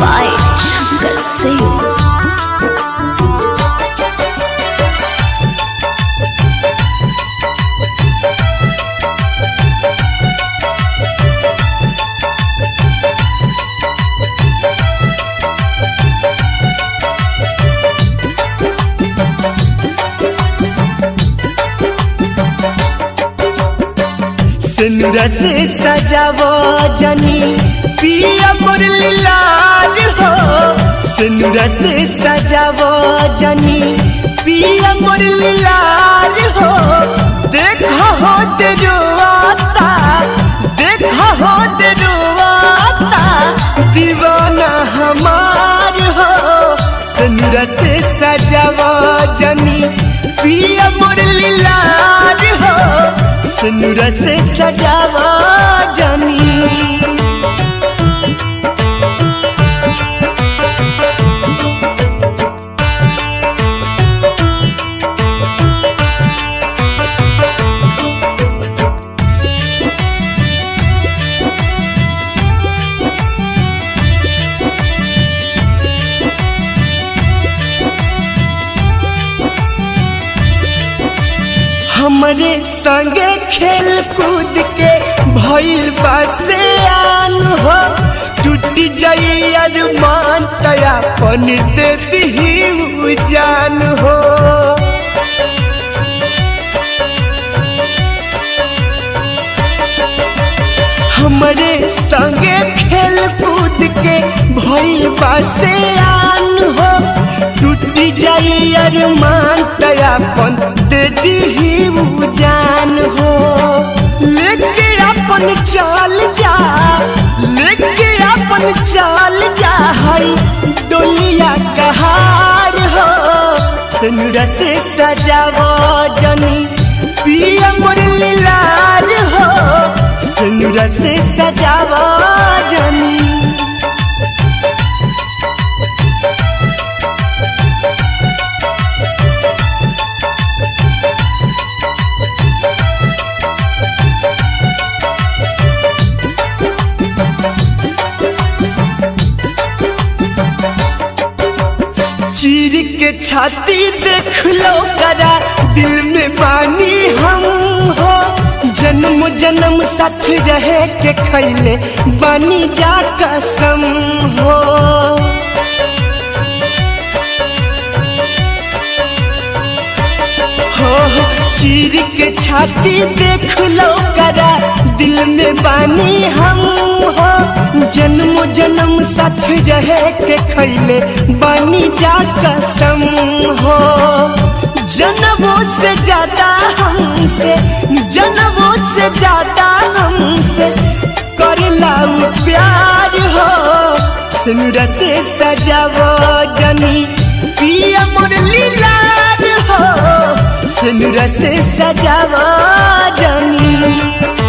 by Shankar Singh. सिंदूर से सजावो जनी पिया मुरली लाल हो। सिंदूर से सजावो जनी पिया मुरली लाल हो। देखो हो देरुआता, देखो हो देरुआता दीवाना हमार हो। सिंदूर से सजावो जनी पिया मुरली लाल हो। सिंदूर से सजावा जानी। हमरे संगे खेल कूद के भइल बासे आन हो। टूट जाई अरमान तयापन देती ही जान हो। हमरे संगे खेल कूद के भइल बासे आन हो। टूट जाई अरमान तयापन देती ही जान हो। लेके अपन चाल जा, लेके अपन चाल जा हई डोलिया कहार हो। सिंदूर से सजावो जनी पिया मुरली लाल हो। सिंदूर से सजावो जनी। चीर के छाती देख लो करा दिल में बानी हम हो। जन्म जन्म साथ रहे के खैले बानी जा कसम हो। चीर के छाती देख लो करा दिल में बानी हम हो। जन्म जन्म साथ रहे के खैले बानी जा कसम हो। जन्मों से ज्यादा हमसे, जन्मों से ज्यादा हमसे करला प्यार हो। सिंदूर से सजावो जनी पिया मुरली लाल हो। सिंदूर से सजावो जनी।